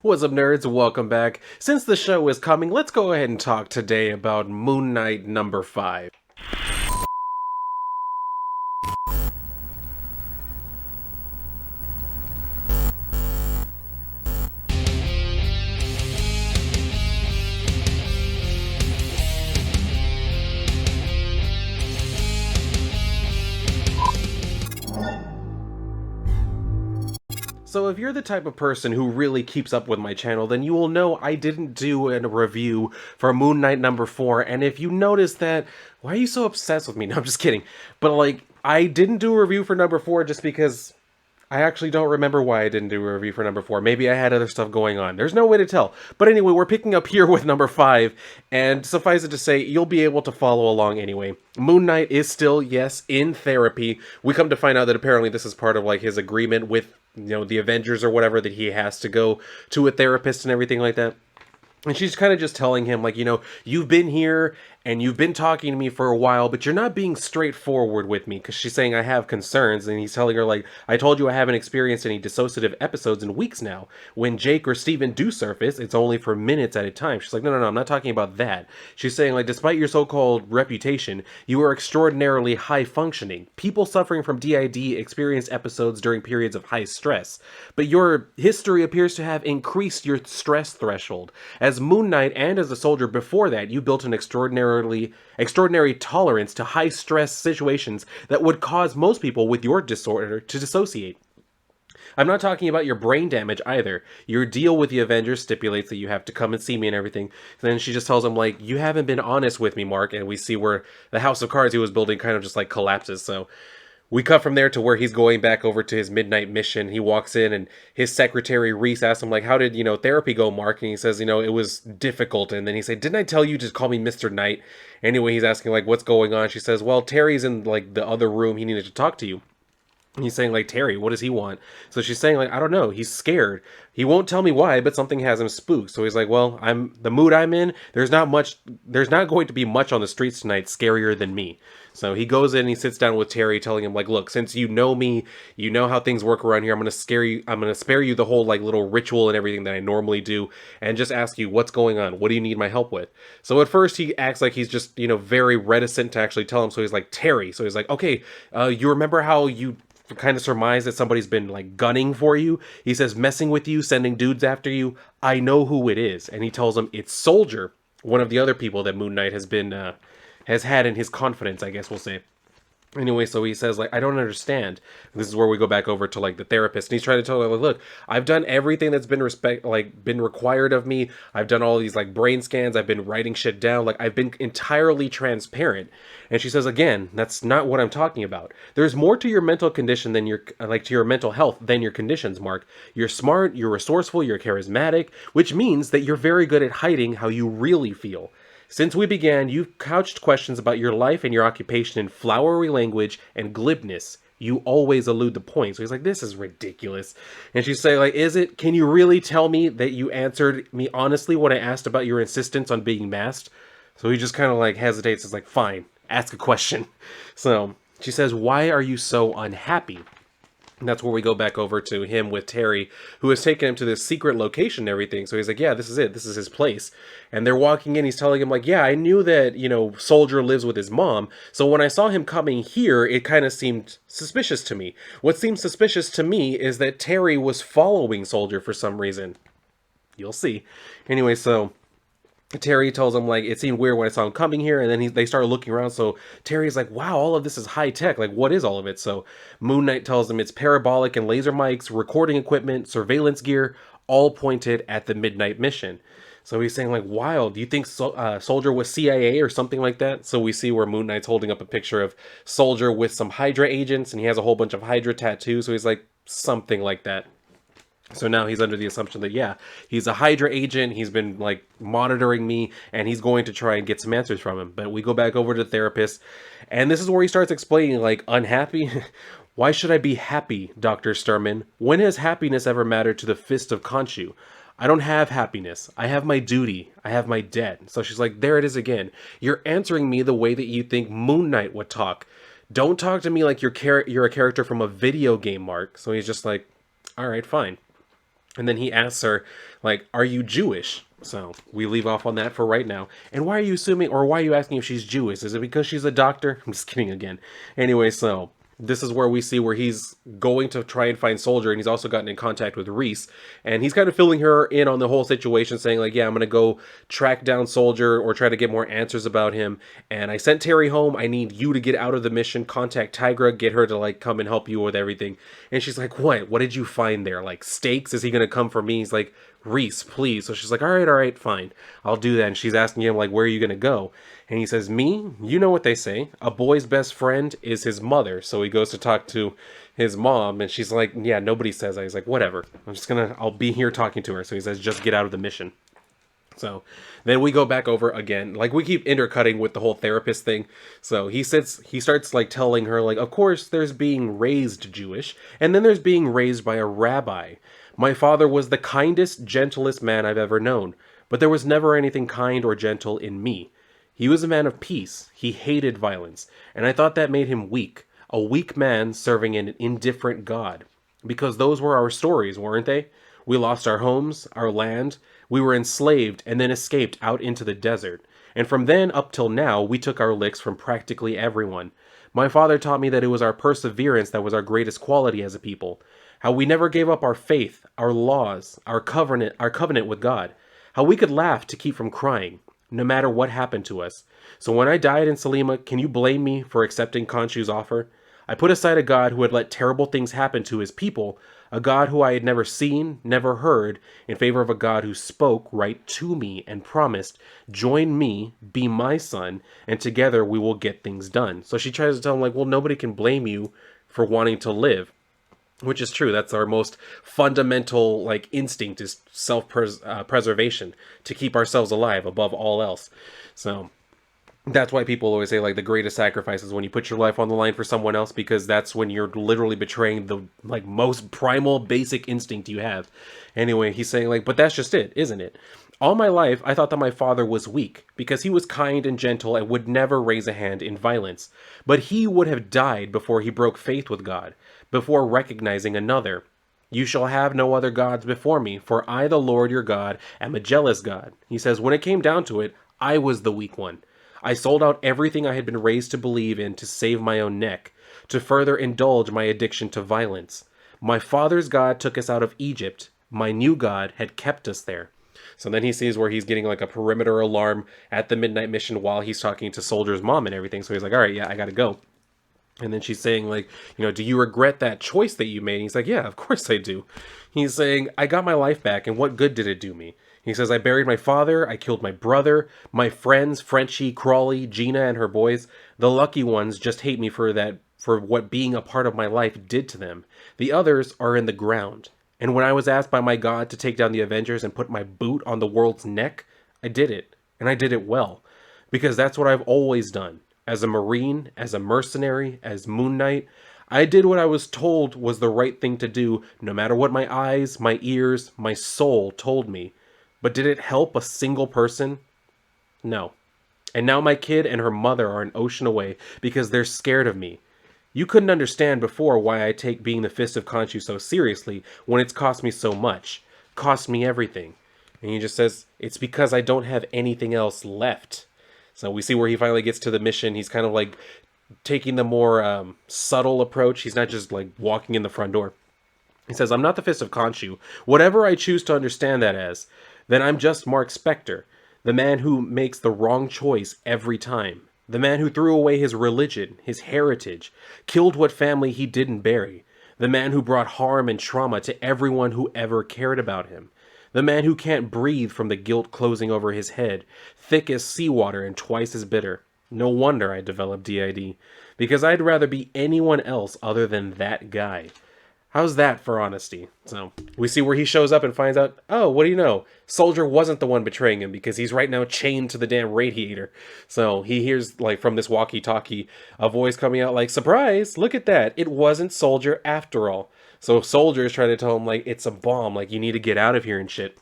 What's up, nerds? Welcome back. Since the show is coming, let's go ahead and talk today about Moon Knight number 5. So if you're the type of person who really keeps up with my channel, then you will know I didn't do a review for Moon Knight number 4, and if you notice that, why are you so obsessed with me? No, I'm just kidding. But like, I didn't do a review for number 4 just because I actually don't remember why I didn't do a review for number 4. Maybe I had other stuff going on. There's no way to tell. But anyway, we're picking up here with number 5, and suffice it to say, you'll be able to follow along anyway. Moon Knight is still, yes, in therapy. We come to find out that apparently this is part of like his agreement with, the Avengers or whatever, that he has to go to a therapist and everything like that. And she's kind of just telling him, like, you've been here and you've been talking to me for a while, but you're not being straightforward with me, because she's saying I have concerns. And he's telling her, like, I told you I haven't experienced any dissociative episodes in weeks now. When Jake or Steven do surface, it's only for minutes at a time. She's like, no, I'm not talking about that. She's saying, like, despite your so-called reputation, you are extraordinarily high functioning. People suffering from DID experience episodes during periods of high stress, but your history appears to have increased your stress threshold. As Moon Knight and as a soldier before that, you built an extraordinary tolerance to high stress situations that would cause most people with your disorder to dissociate. I'm not talking about your brain damage either. Your deal with the Avengers stipulates that you have to come and see me and everything. And then she just tells him, like, you haven't been honest with me, Mark. And we see where the house of cards he was building kind of just like collapses. So we cut from there to where he's going back over to his midnight mission. He walks in and his secretary Reese asks him, like, how did, therapy go, Mark? And he says, it was difficult. And then he said, didn't I tell you to call me Mr. Knight? Anyway, he's asking, like, what's going on? She says, well, Terry's in, like, the other room. He needed to talk to you. And he's saying, like, Terry, what does he want? So she's saying, like, I don't know. He's scared. He won't tell me why, but something has him spooked. So he's like, well, the mood I'm in, there's not going to be much on the streets tonight scarier than me. So he goes in and he sits down with Terry, telling him, like, look, since you know me, you know how things work around here, I'm going to spare you the whole, like, little ritual and everything that I normally do, and just ask you, what's going on? What do you need my help with? So at first he acts like he's just, very reticent to actually tell him. So he's like, Terry. So he's like, okay, you remember how you kind of surmise that somebody's been, like, gunning for you? He says, messing with you, sending dudes after you. I know who it is. And he tells him it's Soldier, one of the other people that Moon Knight has had in his confidence, I guess we'll say. Anyway, so he says, like, I don't understand. This is where we go back over to, like, the therapist. And he's trying to tell her, like, look, I've done everything that's been been required of me. I've done all these, like, brain scans. I've been writing shit down. Like, I've been entirely transparent. And she says, again, that's not what I'm talking about. There's more to your mental condition than to your mental health than your conditions, Mark. You're smart, you're resourceful, you're charismatic, which means that you're very good at hiding how you really feel. Since we began, you've couched questions about your life and your occupation in flowery language and glibness. You always elude the point. So he's like, this is ridiculous. And she's saying, like, can you really tell me that you answered me honestly when I asked about your insistence on being masked? So he just kind of, like, hesitates. It's like, fine, ask a question. So she says, why are you so unhappy? And that's where we go back over to him with Terry, who has taken him to this secret location and everything. So he's like, yeah, this is it. This is his place. And they're walking in. He's telling him, like, yeah, I knew that, Soldier lives with his mom. So when I saw him coming here, it kind of seemed suspicious to me. What seems suspicious to me is that Terry was following Soldier for some reason. You'll see. Anyway, so Terry tells him, like, it seemed weird when I saw him coming here, and then they start looking around. So Terry's like, wow, all of this is high tech. Like, what is all of it? So Moon Knight tells him it's parabolic and laser mics, recording equipment, surveillance gear, all pointed at the Midnight Mission. So he's saying, like, wow, do you think Soldier was CIA or something like that? So we see where Moon Knight's holding up a picture of Soldier with some Hydra agents, and he has a whole bunch of Hydra tattoos. So he's like, something like that. So now he's under the assumption that, yeah, he's a Hydra agent, he's been, like, monitoring me, and he's going to try and get some answers from him. But we go back over to the therapist, and this is where he starts explaining, like, unhappy? Why should I be happy, Dr. Sturman? When has happiness ever mattered to the Fist of Khonshu? I don't have happiness. I have my duty. I have my debt. So she's like, there it is again. You're answering me the way that you think Moon Knight would talk. Don't talk to me like you're a character from a video game, Mark. So he's just like, all right, fine. And then he asks her, like, are you Jewish? So we leave off on that for right now. And why are you assuming, or why are you asking if she's Jewish? Is it because she's a doctor? I'm just kidding again. Anyway, so this is where we see where he's going to try and find Soldier, and he's also gotten in contact with Reese, and he's kind of filling her in on the whole situation, saying like, yeah, I'm gonna go track down Soldier or try to get more answers about him. And I sent Terry home. I need you to get out of the mission, contact Tigra, get her to like come and help you with everything. And she's like, what did you find there? Like steaks? Is he gonna come for me? He's like, Reese, please. So she's like, all right, fine, I'll do that. And she's asking him like, where are you gonna go? And he says, me? You know what they say, a boy's best friend is his mother. So he goes to talk to his mom, and she's like, yeah, nobody says that. He's like, whatever, I'll be here talking to her. So he says, just get out of the mission. So then we go back over again. Like, we keep intercutting with the whole therapist thing. So he starts like telling her, like, of course there's being raised Jewish, and then there's being raised by a rabbi. My father was the kindest, gentlest man I've ever known, but there was never anything kind or gentle in me. He was a man of peace. He hated violence, and I thought that made him weak. A weak man serving an indifferent God. Because those were our stories, weren't they? We lost our homes, our land, we were enslaved and then escaped out into the desert. And from then up till now, we took our licks from practically everyone. My father taught me that it was our perseverance that was our greatest quality as a people. How we never gave up our faith, our laws, our covenant with God. How we could laugh to keep from crying, no matter what happened to us. So when I died in Salima, can you blame me for accepting Khonshu's offer? I put aside a God who had let terrible things happen to his people, a God who I had never seen, never heard, in favor of a God who spoke right to me and promised, join me, be my son, and together we will get things done. So she tries to tell him, like, well, nobody can blame you for wanting to live. Which is true. That's our most fundamental, like, instinct, is self-preservation, to keep ourselves alive above all else. So that's why people always say, like, the greatest sacrifice is when you put your life on the line for someone else, because that's when you're literally betraying the, like, most primal, basic instinct you have. Anyway, he's saying, like, but that's just it, isn't it? All my life, I thought that my father was weak, because he was kind and gentle and would never raise a hand in violence. But he would have died before he broke faith with God, before recognizing another. You shall have no other gods before me, for I, the Lord your God, am a jealous God. He says, when it came down to it, I was the weak one. I sold out everything I had been raised to believe in to save my own neck, to further indulge my addiction to violence. My father's God took us out of Egypt. My new God had kept us there. So then he sees where he's getting like a perimeter alarm at the midnight mission while he's talking to Soldier's mom and everything. So he's like, all right, yeah, I gotta go. And then she's saying, like, you know, do you regret that choice that you made? And he's like, yeah, of course I do. He's saying, I got my life back, and what good did it do me? He says, I buried my father, I killed my brother, my friends, Frenchie, Crawley, Gina, and her boys. The lucky ones just hate me for what being a part of my life did to them. The others are in the ground. And when I was asked by my God to take down the Avengers and put my boot on the world's neck, I did it. And I did it well. Because that's what I've always done. As a Marine, as a mercenary, as Moon Knight, I did what I was told was the right thing to do, no matter what my eyes, my ears, my soul told me. But did it help a single person? No. And now my kid and her mother are an ocean away because they're scared of me. You couldn't understand before why I take being the Fist of Khonshu so seriously when it's cost me so much. Cost me everything. And he just says, it's because I don't have anything else left. So we see where he finally gets to the mission. He's kind of like taking the more subtle approach. He's not just like walking in the front door. He says, I'm not the Fist of Khonshu. Whatever I choose to understand that as, then I'm just Mark Spector, the man who makes the wrong choice every time. The man who threw away his religion, his heritage, killed what family he didn't bury. The man who brought harm and trauma to everyone who ever cared about him. The man who can't breathe from the guilt closing over his head, thick as seawater and twice as bitter. No wonder I developed DID, because I'd rather be anyone else other than that guy. How's that for honesty? So we see where he shows up and finds out, oh, what do you know? Soldier wasn't the one betraying him because he's right now chained to the damn radiator. So he hears, like, from this walkie-talkie, a voice coming out like, surprise, look at that. It wasn't Soldier after all. So Soldier is trying to tell him, like, it's a bomb. Like, you need to get out of here and shit.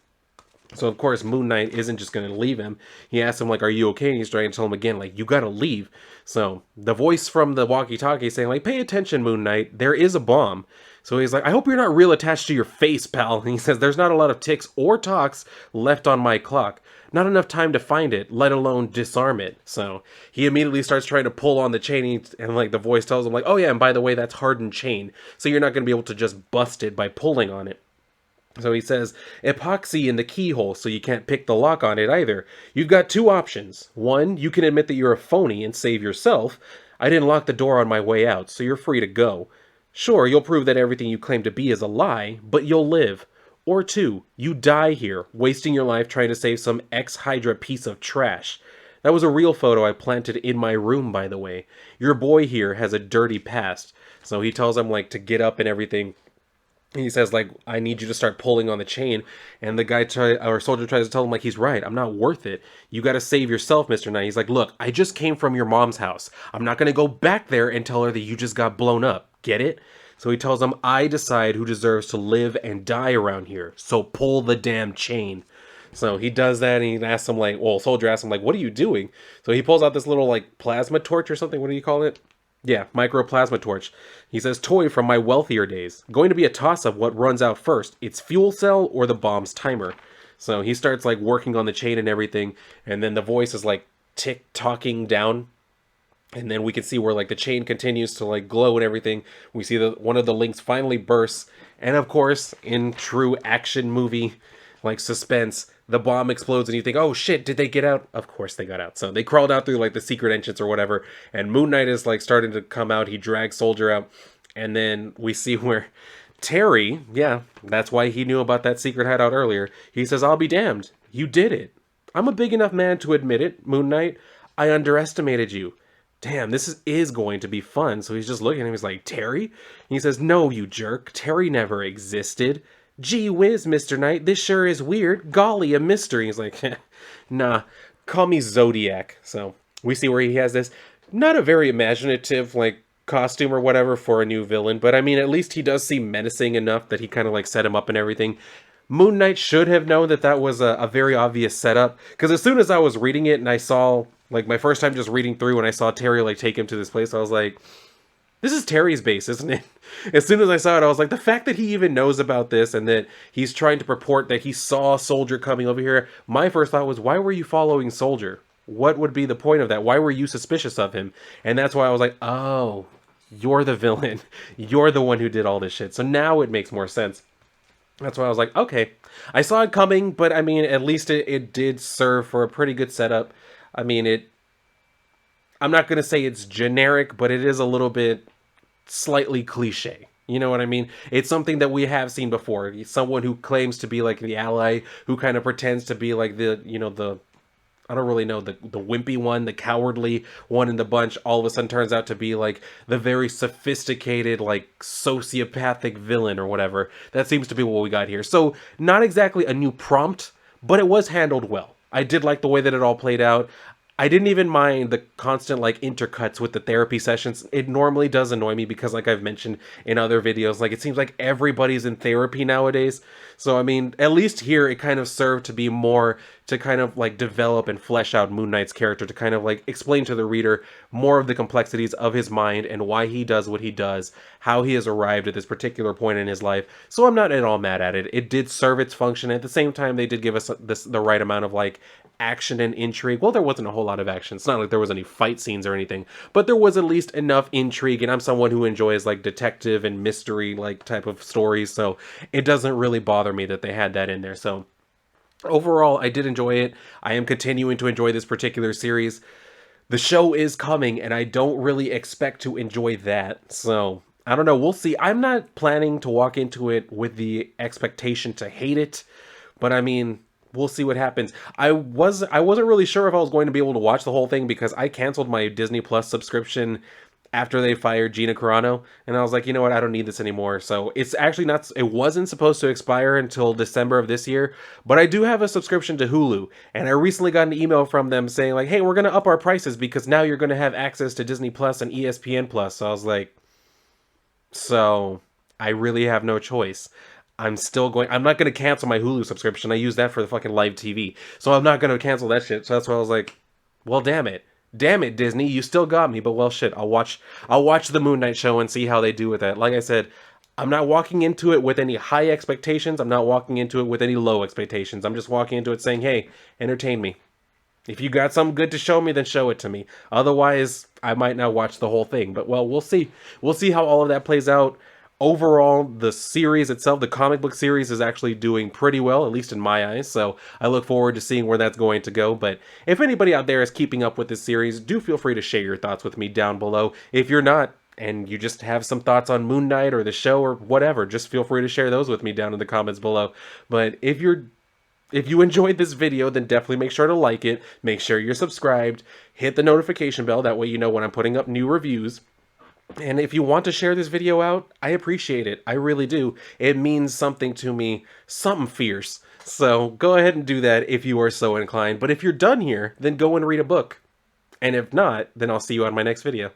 So of course Moon Knight isn't just gonna leave him. He asks him like, "Are you okay?" And he's trying to tell him again like, "You gotta leave." So the voice from the walkie-talkie saying like, "Pay attention, Moon Knight. There is a bomb." So he's like, "I hope you're not real attached to your face, pal." And he says, "There's not a lot of ticks or talks left on my clock. Not enough time to find it, let alone disarm it." So he immediately starts trying to pull on the chain, and like the voice tells him like, "Oh yeah, and by the way, that's hardened chain, so you're not gonna be able to just bust it by pulling on it." So he says, epoxy in the keyhole so you can't pick the lock on it either. You've got two options. One, you can admit that you're a phony and save yourself. I didn't lock the door on my way out, so you're free to go. Sure, you'll prove that everything you claim to be is a lie, but you'll live. Or two, you die here, wasting your life trying to save some ex-Hydra piece of trash. That was a real photo I planted in my room, by the way. Your boy here has a dirty past. So he tells him, like, to get up and everything. He says like, "I need you to start pulling on the chain," and the soldier tries to tell him like, "He's right, I'm not worth it. You got to save yourself, Mr. Knight." He's like, "Look, I just came from your mom's house. I'm not going to go back there and tell her that you just got blown up. Get it?" So he tells him, "I decide who deserves to live and die around here, so pull the damn chain." So he does that, and he asks him like, well, soldier asks him like, "What are you doing?" So he pulls out this little like plasma torch or something. What do you call it? Yeah, microplasma torch. He says, "Toy from my wealthier days. Going to be a toss of what runs out first. Its fuel cell or the bomb's timer." So he starts like working on the chain and everything, and then the voice is like tick-tocking down, and then we can see where like the chain continues to like glow and everything. We see that one of the links finally bursts, and of course, in true action movie like suspense, the bomb explodes and you think, "Oh shit, did they get out?" Of course they got out. So they crawled out through like the secret entrance or whatever, and Moon Knight is like starting to come out. He drags Soldier out, and then we see where Terry, yeah, that's why he knew about that secret hideout earlier. He says, "I'll be damned. You did it. I'm a big enough man to admit it, Moon Knight. I underestimated you. Damn, this is going to be fun." So he's just looking at him. He's like, "Terry?" And he says, "No, you jerk. Terry never existed. Gee whiz, Mr. Knight, this sure is weird. Golly, a mystery." He's like, "Nah, call me Zodiac." So we see where he has this, not a very imaginative, like, costume or whatever for a new villain, but I mean, at least he does seem menacing enough that he kind of, like, set him up and everything. Moon Knight should have known that that was a very obvious setup, because as soon as I was reading it and I saw, like, my first time just reading through and I saw Terry, like, take him to this place, I was like, this is Terry's base, isn't it? As soon as I saw it, I was like, the fact that he even knows about this and that he's trying to purport that he saw Soldier coming over here, my first thought was, why were you following Soldier? What would be the point of that? Why were you suspicious of him? And that's why I was like, oh, you're the villain. You're the one who did all this shit. So now it makes more sense. That's why I was like, okay. I saw it coming, but I mean, at least it did serve for a pretty good setup. I mean, I'm not going to say it's generic, but it is a little bit slightly cliche. You know what I mean? It's something that we have seen before. Someone who claims to be like the ally, who kind of pretends to be like the, I don't really know, the wimpy one, the cowardly one in the bunch, all of a sudden turns out to be like the very sophisticated, like sociopathic villain or whatever. That seems to be what we got here. So not exactly a new prompt, but it was handled well. I did like the way that it all played out. I didn't even mind the constant like intercuts with the therapy sessions. It normally does annoy me because, like I've mentioned in other videos, like it seems like everybody's in therapy nowadays. So I mean, at least here it kind of served to be more to kind of like develop and flesh out Moon Knight's character, to kind of like explain to the reader more of the complexities of his mind and why he does what he does, how he has arrived at this particular point in his life. So I'm not at all mad at it. It did serve its function. At the same time, they did give us the right amount of like action and intrigue. Well, there wasn't a whole lot of action. It's not like there was any fight scenes or anything, but there was at least enough intrigue, and I'm someone who enjoys like detective and mystery like type of stories, so it doesn't really bother me that they had that in there. So overall, I did enjoy it. I am continuing to enjoy this particular series. The show is coming, and I don't really expect to enjoy that. So I don't know. We'll see. I'm not planning to walk into it with the expectation to hate it, but I mean, we'll see what happens. I wasn't really sure if I was going to be able to watch the whole thing because I canceled my Disney Plus subscription after they fired Gina Carano, and I was like, you know what, I don't need this anymore. So it's actually not, it wasn't supposed to expire until December of this year, but I do have a subscription to Hulu, and I recently got an email from them saying like, hey, we're going to up our prices because now you're going to have access to Disney Plus and ESPN Plus. So I was like, so I really have no choice. I'm not going to cancel my Hulu subscription. I use that for the fucking live TV. So I'm not going to cancel that shit. So that's why I was like, well, damn it. Damn it, Disney, you still got me, but well shit, I'll watch the Moon Knight show and see how they do with that. Like I said, I'm not walking into it with any high expectations. I'm not walking into it with any low expectations. I'm just walking into it saying, "Hey, entertain me. If you got something good to show me, then show it to me. Otherwise, I might not watch the whole thing." But well, we'll see. We'll see how all of that plays out. Overall, the series itself, the comic book series, is actually doing pretty well, at least in my eyes. So I look forward to seeing where that's going to go. But if anybody out there is keeping up with this series, do feel free to share your thoughts with me down below. If you're not, and you just have some thoughts on Moon Knight or the show or whatever, just feel free to share those with me down in the comments below. But if you enjoyed this video, then definitely make sure to like it, make sure you're subscribed, hit the notification bell, that way you know when I'm putting up new reviews. And if you want to share this video out, I appreciate it. I really do. It means something to me, something fierce. So go ahead and do that if you are so inclined. But if you're done here, then go and read a book. And if not, then I'll see you on my next video.